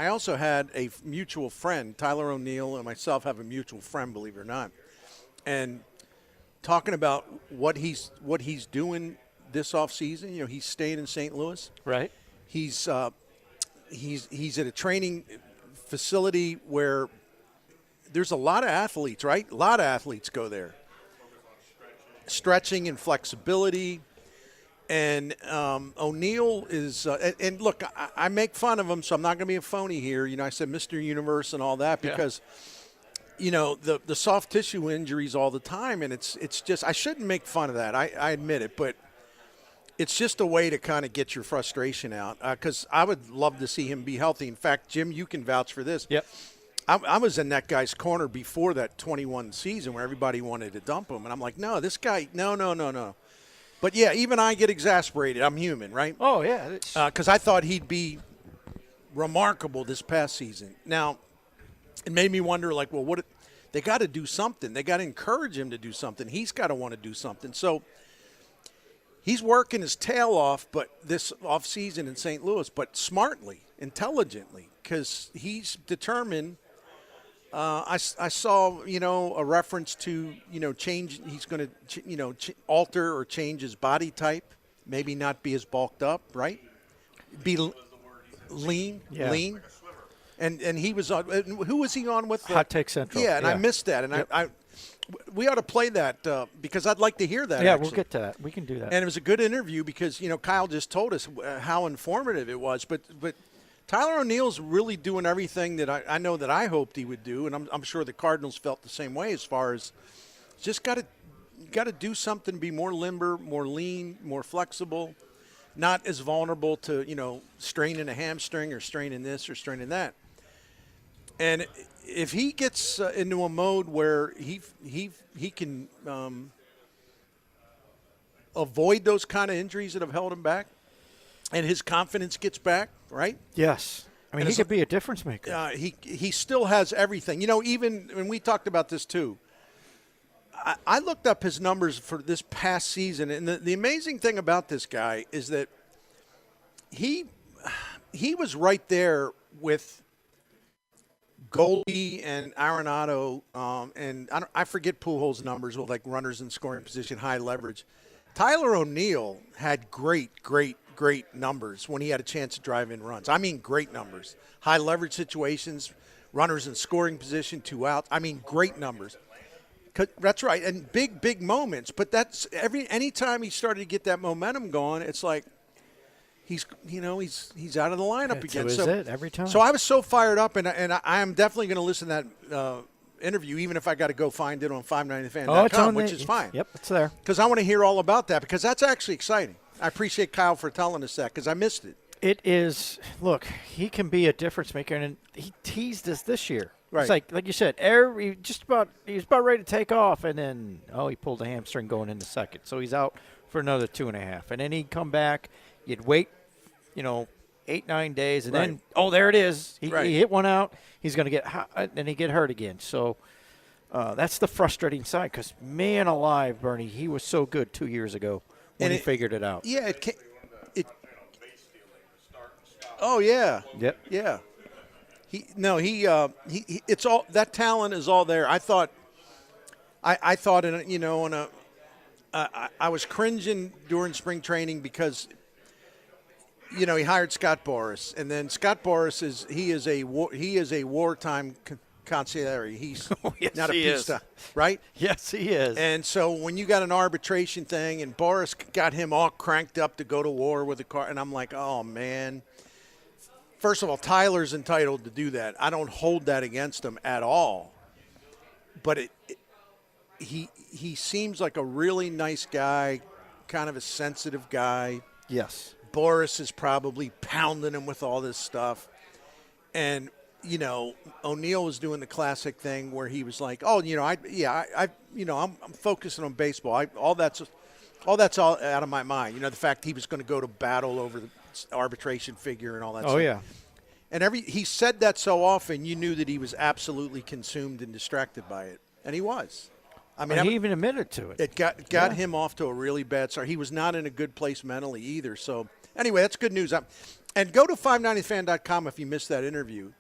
I also had a mutual friend, Tyler O'Neill and myself have a mutual friend, believe it or not, and talking about what he's doing this offseason. You know, he's staying in St. Louis. Right. He's at a training facility where there's a lot of athletes, right? A lot of athletes go there. Stretching and flexibility. And O'Neill is and look, I make fun of him, so I'm not going to be a phony here. You know, I said Mr. Universe and all that because, you know, the soft tissue injuries all the time, and it's just I shouldn't make fun of that. I admit it, but it's just a way to kind of get your frustration out because I would love to see him be healthy. In fact, Jim, you can vouch for this. Yep. I was in that guy's corner before that 21 season where everybody wanted to dump him, and I'm like, no, this guy, no. But, yeah, even I get exasperated. I'm human, right? Oh, yeah. Because I thought he'd be remarkable this past season. Now, it made me wonder, like, well, they got to do something. They got to encourage him to do something. He's got to want to do something. So he's working his tail off this offseason in St. Louis, but smartly, intelligently, because he's determined. I saw, you know, a reference to, you know, change. He's going to, you know, alter or change his body type, maybe not be as bulked up, right? Be lean. And he was on. Who was he on with? Hot Take Central. Yeah, and I missed that. And we ought to play that because I'd like to hear that. Yeah, actually. we'll get to that. We can do that. And it was a good interview because, you know, Kyle just told us how informative it was, but. Tyler O'Neill's really doing everything that I know that I hoped he would do, and I'm sure the Cardinals felt the same way as far as just got to do something, be more limber, more lean, more flexible, not as vulnerable to, you know, straining a hamstring or straining this or straining that. And if he gets into a mode where he can avoid those kind of injuries that have held him back, and his confidence gets back, right? Yes. I mean, he could be a difference maker. He still has everything. You know, even when we talked about this too, I looked up his numbers for this past season, and the amazing thing about this guy is that he was right there with Goldie and Arenado, and I forget Pujols' numbers with like runners in scoring position, high leverage. Tyler O'Neill had great numbers when he had a chance to drive in runs. I mean, great numbers. High leverage situations, runners in scoring position, 2 outs. I mean, great numbers. That's right, and big moments. But that's anytime he started to get that momentum going, it's like he's out of the lineup again. So is it every time? So I was so fired up, and I am definitely going to listen to that interview, even if I got to go find it on 590fan.com, which is fine. Yep, it's there. Because I want to hear all about that, because that's actually exciting. I appreciate Kyle for telling us that, because I missed it. It is. Look, he can be a difference maker, and he teased us this year. Right. It's like you said, he was about ready to take off, and then he pulled a hamstring going into second, so he's out for another 2.5, and then he'd come back. You'd wait, 8-9 days, and then there it is. He hit one out. He's going to get hot, and he get hurt again. So that's the frustrating side, because man alive, Bernie, he was so good 2 years ago when he figured it out. Yeah, Oh yeah. Yep. Yeah. It's all that talent is all there. I thought I was cringing during spring training because he hired Scott Boras, and then Scott Boras is a wartime conciliary. He's yes, not a peacetime, right? Yes, he is. And so when you got an arbitration thing, and Boras got him all cranked up to go to war with the car, and I'm like, oh man. First of all, Tyler's entitled to do that. I don't hold that against him at all. But he seems like a really nice guy, kind of a sensitive guy. Yes. Boras is probably pounding him with all this stuff. And, O'Neill was doing the classic thing where he was like, I'm focusing on baseball. All that's all out of my mind. The fact he was going to go to battle over the arbitration figure and all that stuff. Oh, yeah. And he said that so often, you knew that he was absolutely consumed and distracted by it. And he was. I mean, And he even admitted to it. It got him off to a really bad start. He was not in a good place mentally either. So, anyway, that's good news. And go to 590fan.com if you missed that interview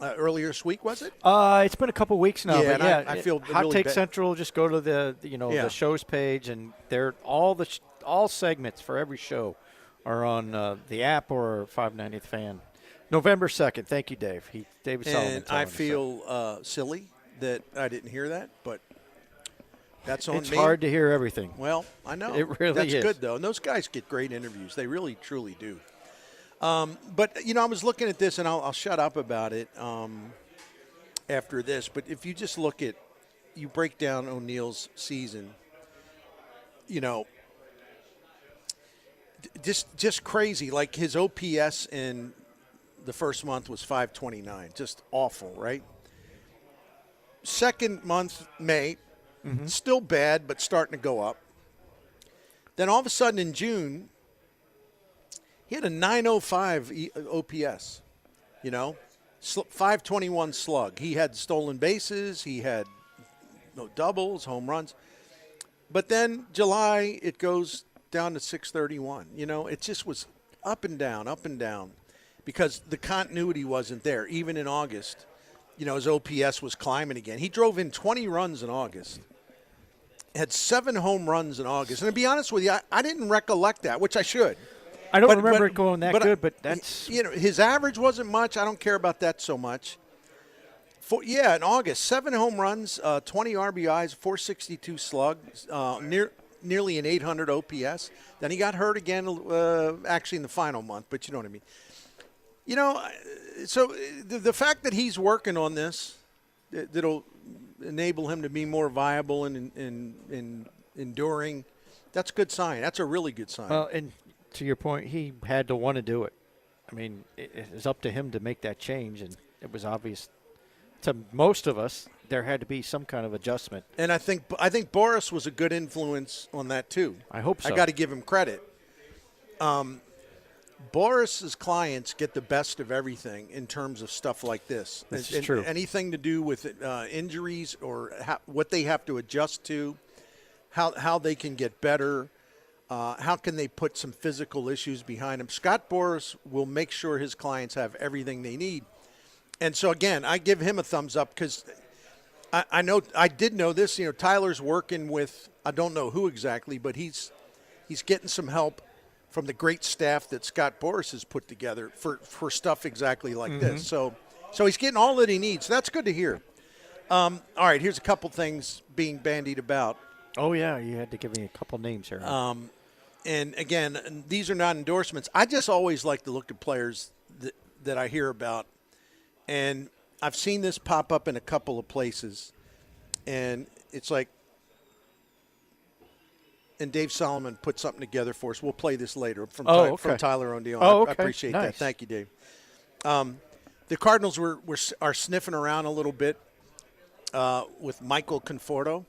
earlier this week, was it? It's been a couple weeks now. Yeah, but and I feel Hot really Take bad. Central. Just go to the shows page, and they're all segments for every show are on the app or 590th Fan. November 2nd. Thank you, Dave. David Solomon. And I feel silly that I didn't hear that, but that's on me. It's hard to hear everything. Well, I know. It really That's is. good, though. And those guys get great interviews. They really, truly do. But, I was looking at this, and I'll shut up about it after this. But if you just look at – you break down O'Neill's season, just crazy. Like his OPS in the first month was 529. Just awful, right? Second month, May, still bad, but starting to go up. Then all of a sudden in June, he had a 905 OPS, 521 slug. He had stolen bases. He had no doubles, home runs. But then July, it goes down to 631. It just was up and down, because the continuity wasn't there. Even in August, his OPS was climbing again. He drove in 20 runs in August. Had 7 home runs in August. And to be honest with you, I didn't recollect that, which I should. I don't remember it going that good, but that's... his average wasn't much. I don't care about that so much. In August, 7 home runs, 20 RBIs, 462 slug, nearly an 800 OPS. Then he got hurt again, actually in the final month, but you know what I mean. So the fact that he's working on this, that'll enable him to be more viable and enduring, that's a good sign. That's a really good sign. Well, and to your point, he had to want to do it. I mean, it was up to him to make that change, and it was obvious to most of us there had to be some kind of adjustment. And I think Boris was a good influence on that too. I hope so. I got to give him credit. Boris's clients get the best of everything in terms of stuff like this. This is true. Anything to do with injuries or what they have to adjust to, how they can get better, how can they put some physical issues behind them. Scott Boras will make sure his clients have everything they need. And so, again, I give him a thumbs up because I did know this. Tyler's working with, I don't know who exactly, but he's getting some help from the great staff that Scott Boras has put together for stuff exactly like this. So he's getting all that he needs. So that's good to hear. All right, here's a couple things being bandied about. Oh, yeah, you had to give me a couple names here. And, again, these are not endorsements. I just always like to look at players that I hear about. And I've seen this pop up in a couple of places. And it's like, and Dave Solomon put something together for us. We'll play this later from Tyler O'Neill. Okay. I appreciate Nice. that. Thank you, Dave. The Cardinals are sniffing around a little bit with Michael Conforto.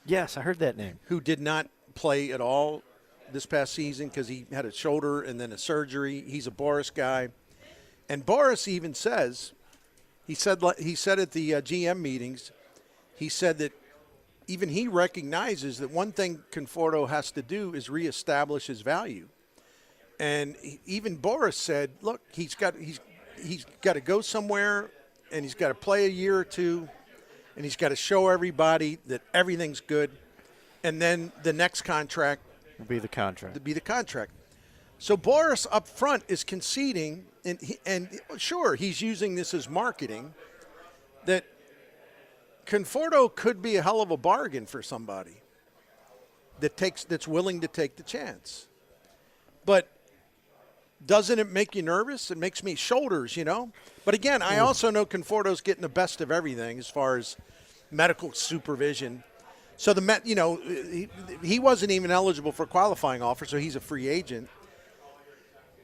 Yes, I heard that name. Who did not play at all this past season because he had a shoulder and then a surgery. He's a Boris guy. And Boris even says, he said at the GM meetings, he said that even he recognizes that one thing Conforto has to do is reestablish his value. And even Boris said, look, he's got to go somewhere and he's got to play a year or two and he's got to show everybody that everything's good. And then the next contract will be the contract. So Boris up front is conceding, and sure, he's using this as marketing, that Conforto could be a hell of a bargain for somebody that's willing to take the chance. But doesn't it make you nervous? It makes me shoulders, But again, I also know Conforto's getting the best of everything as far as medical supervision. So he wasn't even eligible for a qualifying offer, so he's a free agent.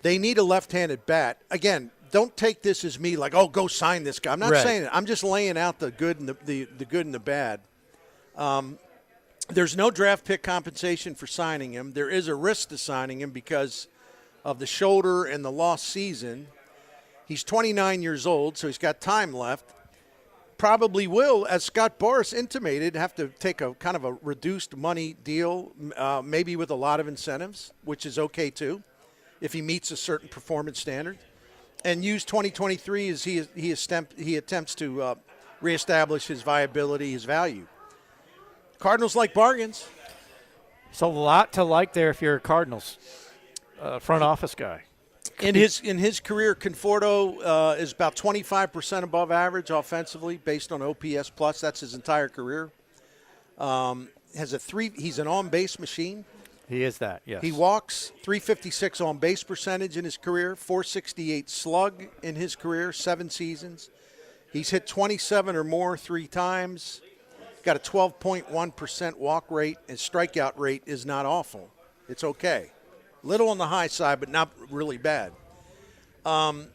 They need a left-handed bat. Again, don't take this as me like, oh, go sign this guy. I'm not saying it. I'm just laying out the good and the good and the bad. There's no draft pick compensation for signing him. There is a risk to signing him because of the shoulder and the lost season. He's 29 years old, so he's got time left. probably will, as Scott Boras intimated, have to take a kind of a reduced money deal, maybe with a lot of incentives, which is okay too, if he meets a certain performance standard, and use 2023 as he attempts to reestablish his viability, his value. Cardinals like bargains. So a lot to like there if you're a Cardinals front office guy. In his career, Conforto is about 25% above average offensively based on OPS plus. That's his entire career. He's an on-base machine. He is that, yes. He walks, 356 on-base percentage in his career, 468 slug in his career, 7 seasons. He's hit 27 or more 3 times. Got a 12.1% walk rate, and strikeout rate is not awful. It's okay. Little on the high side, but not really bad. In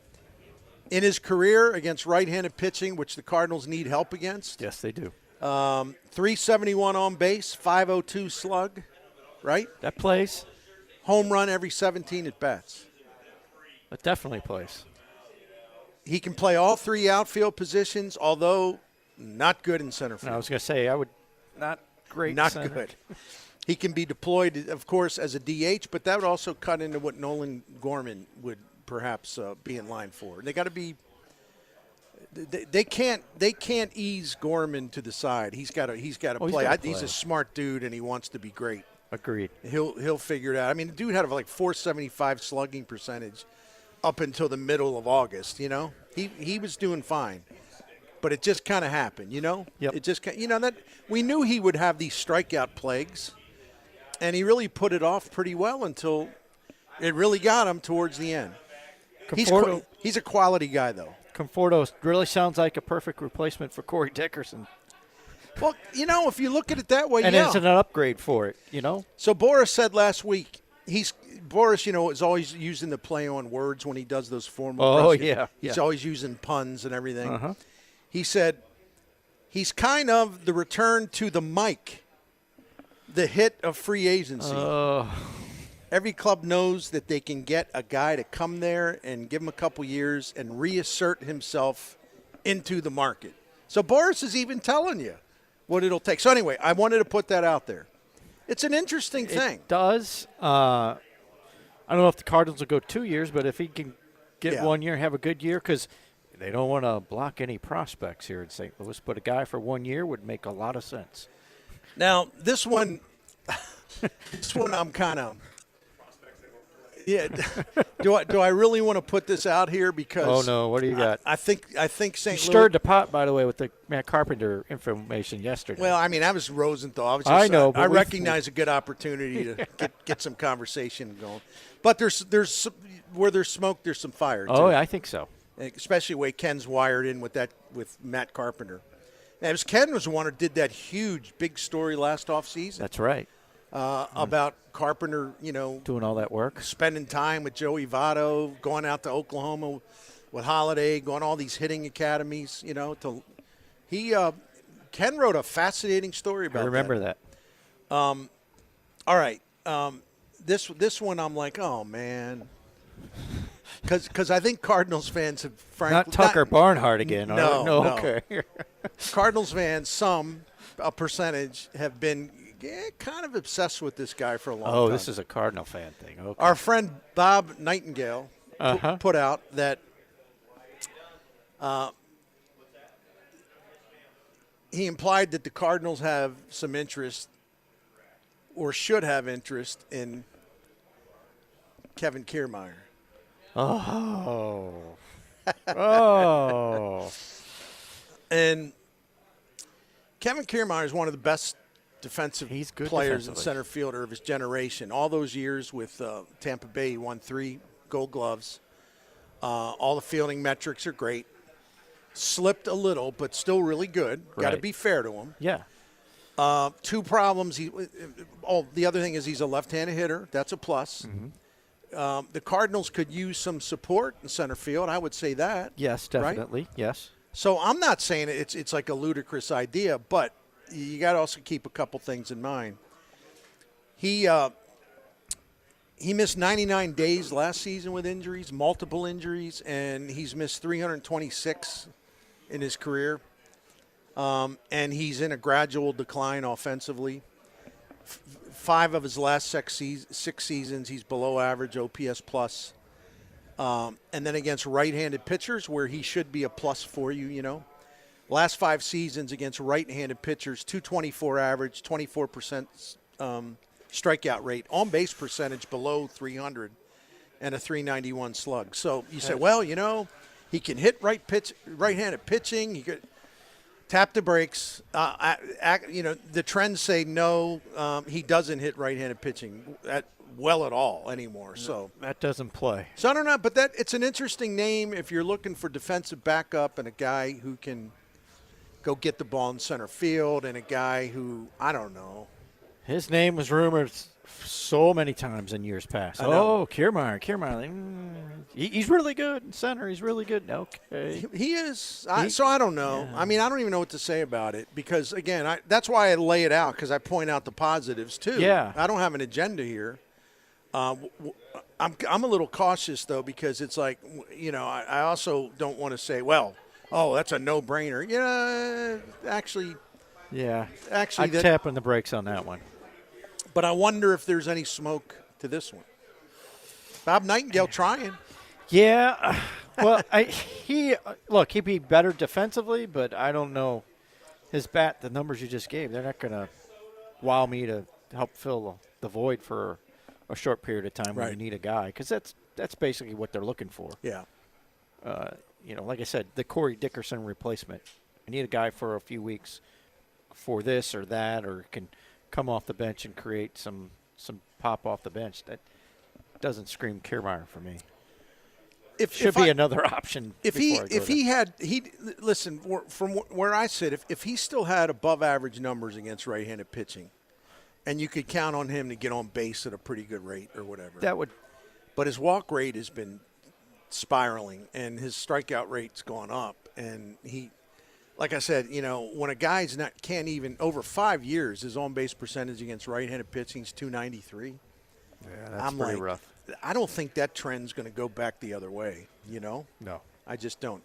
his career against right-handed pitching, which the Cardinals need help against. Yes, they do. 371 on base, 502 slug, right? That plays. Home run every 17 at-bats. That definitely plays. He can play all 3 outfield positions, although not good in center field. I was going to say, I would not great Not center. good. He can be deployed, of course, as a DH, but that would also cut into what Nolan Gorman would perhaps be in line for. They got to be. They can't ease Gorman to the side. He's got to play. He's a smart dude, and he wants to be great. Agreed. He'll figure it out. I mean, the dude had like 475 slugging percentage up until the middle of August. You know, he was doing fine. But it just kind of happened, you know? Yep. It just, that we knew he would have these strikeout plagues, and he really put it off pretty well until it really got him towards the end. He's a quality guy, though. Conforto really sounds like a perfect replacement for Corey Dickerson. Well, if you look at it that way, and it's an upgrade for it, So Boras said last week, Boras, is always using the play on words when he does those formal. Oh, yeah. He's always using puns and everything. Uh-huh. He said he's kind of the return to the Mike, the hit of free agency. Every club knows that they can get a guy to come there and give him a couple years and reassert himself into the market. So Boras is even telling you what it'll take. So anyway, I wanted to put that out there. It's an interesting thing. It does. I don't know if the Cardinals will go 2 years, but if he can get 1 year, have a good year, because – they don't want to block any prospects here in St. Louis, but a guy for 1 year would make a lot of sense. Now, this one I'm kind of – yeah. Do I really want to put this out here? Because oh, no. What do you got? I think St. Louis – You stirred the pot, by the way, with the Matt Carpenter information yesterday. Well, I mean, I was Rosenthal. I know. I recognize a good opportunity to get some conversation going. But there's where there's smoke, there's some fire, too. Oh, I think so. Especially the way Ken's wired in with Matt Carpenter. And Ken was the one who did that huge, big story last offseason. That's right. About Carpenter, doing all that work. Spending time with Joey Votto, going out to Oklahoma with Holiday, going all these hitting academies, Ken wrote a fascinating story about that. I remember that. All right. This one I'm like, oh, man. Because I think Cardinals fans have frankly not Tucker Barnhart again. No. Okay. Cardinals fans, a percentage, have been kind of obsessed with this guy for a long time. Oh, this is a Cardinal fan thing. Okay. Our friend Bob Nightingale put out that he implied that the Cardinals have some interest or should have interest in Kevin Kiermaier. Oh. And Kevin Kiermaier is one of the best defensive players and center fielder of his generation. All those years with Tampa Bay, he won 3 Gold Gloves. All the fielding metrics are great. Slipped a little, but still really good. Right. Got to be fair to him. Yeah. 2 problems. The other thing is he's a left-handed hitter. That's a plus. Mm-hmm. The Cardinals could use some support in center field. I would say that. Yes, definitely. Right? Yes. So I'm not saying it's like a ludicrous idea, but you got to also keep a couple things in mind. He missed 99 days last season with injuries, multiple injuries, and he's missed 326 in his career. and he's in a gradual decline offensively. 5 of his last 6 seasons, he's below average OPS plus. And then against right-handed pitchers, where he should be a plus for you, you know. Last 5 seasons against right-handed pitchers, 224 average, 24% strikeout rate, on-base percentage below 300, and a 391 slug. So you say, well, you know, he can hit right-handed pitching. He could tap the brakes. You know, the trends say no, he doesn't hit right-handed pitching at all anymore. So that doesn't play. So I don't know, but it's an interesting name if you're looking for defensive backup and a guy who can go get the ball in center field and a guy who, I don't know. His name was rumored so many times in years past. Oh, Kiermaier. He's really good in center. He's really good. Okay. He is. So I don't know. Yeah. I mean, I don't even know what to say about it because, again, that's why I lay it out, because I point out the positives too. Yeah. I don't have an agenda here. I'm a little cautious, though, because it's like, you know, I also don't want to say, well, oh, that's a no-brainer. Yeah, actually. Yeah. I'm tapping the brakes on that one. But I wonder if there's any smoke to this one. Bob Nightingale trying. Yeah. Well, he'd be better defensively, but I don't know. His bat, the numbers you just gave, they're not going to wow me to help fill the void for a short period of time when you need a guy, because that's basically what they're looking for. Yeah. You know, like I said, the Corey Dickerson replacement. I need a guy for a few weeks for this or that, or can come off the bench and create some pop off the bench. That doesn't scream Kiermaier for me. Should be another option. Listen, from where I sit, if he still had above average numbers against right-handed pitching, and you could count on him to get on base at a pretty good rate or whatever. But his walk rate has been spiraling, and his strikeout rate's gone up. And he, like I said, you know, when a guy's can't even, over 5 years, his on-base percentage against right-handed pitching is 293. Yeah, that's pretty rough. I don't think that trend's going to go back the other way, you know? No. I just don't.